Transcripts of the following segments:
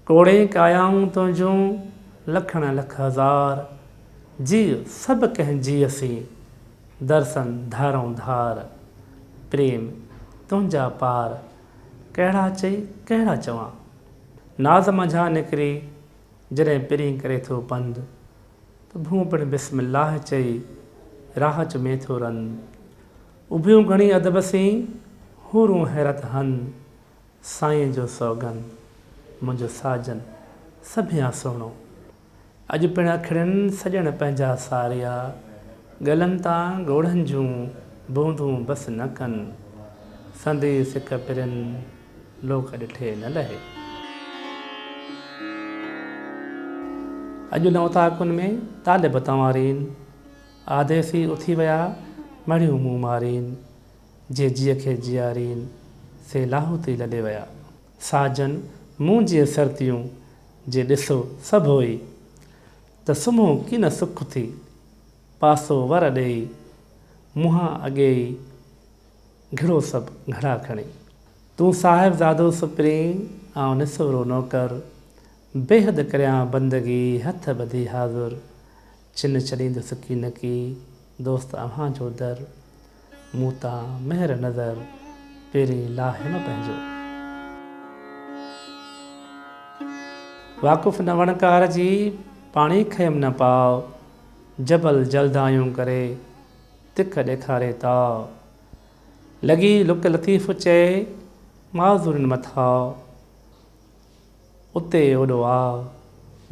कोड़े कायाऊं तुंहिंजूं लखण लख हज़ार जी सभु कंहिं जी असीं दर्शन धारों धार प्रेम तुंहिंजा पार कहिड़ा चई कहिड़ा चवां नाज़ मंझां निकिरी जॾहिं पिरी करे थो पंधु त भूं पिण बिस्मिल्लाह चई राह चुमे थो रन उभियूं घणी अदब सी हूरूं हैरत हन साईं जो सौगन मुंहिंजो साजन सभियां सुहिणो अॼु पिण अखिड़ियुनि सॼण पंहिंजा सारिया गलनि तां ॻोढ़नि जूं बूंदूं बसि न कनि संदी सिक पिरनि लोक ॾिठे न लहे। अॼु नवताकुनि में तालिब तंवारीन आदेसी उथी विया मड़ियूं मुंहुं मारीन जे जीअ खे जियारीन से लाहूती लॾे विया साजन मूं जी सरतियूं जे ॾिसो सभु हुई त सुम्हो की न सुख थी पासो वर ॾेई मुंहां अॻे ई घिड़ो सभु घड़ा खणी तूं साहिबज़ादो सुपरी ऐं निसोरो नौकर बेहद करियां बंदगी हथ ॿधी हाज़ुर चिन छॾींदुसि की न की दोस्त अव्हां जो दर मूं तां महिर नज़र पहिरीं लाहे न पंहिंजो वाक़ुफ़ न वणकार जी पाणी खयम न पाओ जबल जलदायूं करे तिख ॾेखारे ताओ लॻी लुक लतीफ़ चए माज़ूरनि मथां उते ओॾो आ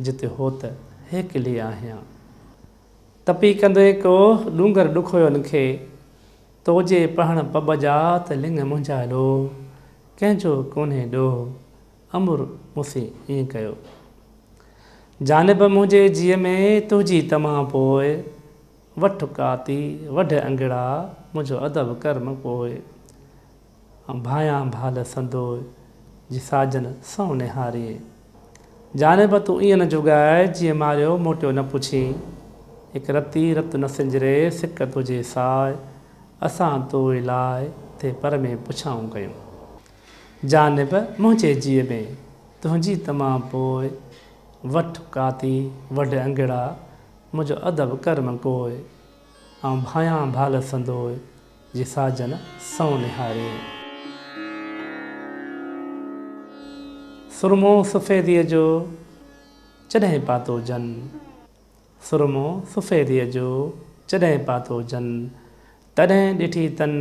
जिते हो त हेकिली आहियां तपी कंदे को डूंगर ॾुखोयनि खे तोजे पढ़ण पब जा त लिंग मुंहिंजा ॾो कंहिंजो कोन्हे ॾोह अमुर मूंसे ईअं कयो जानिब मुंहिंजे जीअ में तुंहिंजी तमामु पोइ वठ काती वढ अंगिड़ा मुंहिंजो अदब कर्म पोइ ऐं भायां भाल संदो जी साजन सौ निहारीअ जानिब तूं ईअं न जुगाए जीअं मारियो मोटियो न पुछी हिकु रती रत न सिंजरे सिक तुंहिंजे साए असां तो लाइ ते पर में पुछाऊं कयूं जानिब मुंहिंजे जीअ में तुंहिंजी तमामु पोइ वठ काती वढ अंगिड़ा मुंहिंजो अदब कर्म कोइ ऐं भायां भाल संदोइ जी साजन सौ निहारे सुरमो सफ़ेदीअ जो चॾहिं पातो जन सुरमो सफ़ेदीअ जो चॾहिं पातो जन तॾहिं ॾिठी तन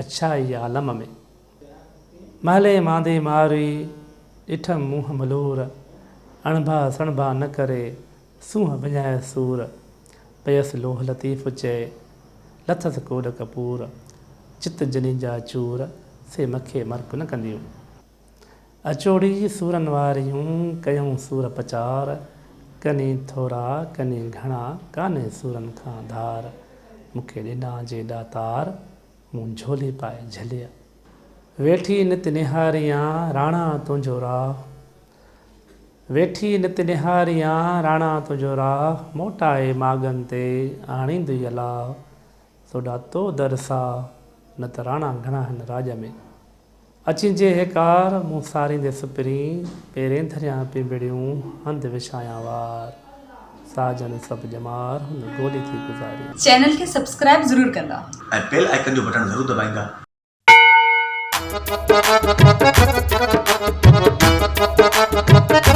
अच्छाई आलम में महले मांदे मारी ॾिठमि मुंहुं मलूर अणभा सणभा न करे सूंहं विञाए सूर पयसि लोह लतीफ़ चए लथसि कोड कपूर चित जनी जा चूर से मखे मर्क न कंदियूं अचोड़ी सूरनि वारियूं कयूं सूर पचार कनी थोरा कनी घणा कान्हे सूरनि खां धार मूंखे ॾिना जे ॾातार मूं झोली पाए झलिया वेठी नित निहारियां राणा तुंहिंजो राह वेठी नित निहारियां राणा तुंहिंजो राह मोटाए मागनि ते आणींदी अलाह सोॾा तो दरसा न त राणा घणा आहिनि राज में अचिजे हेकार मूं सारींदे सुपिरी पेरें धरियां पिंबड़ियूं हंधि विछायां वार साजन सभु जमार हुन गोली थी गुज़ारी चैनल खे सब्सक्राइब ज़रूर कंदा ऐं बेल आइकन जो बटन ज़रूर दबाईंदा।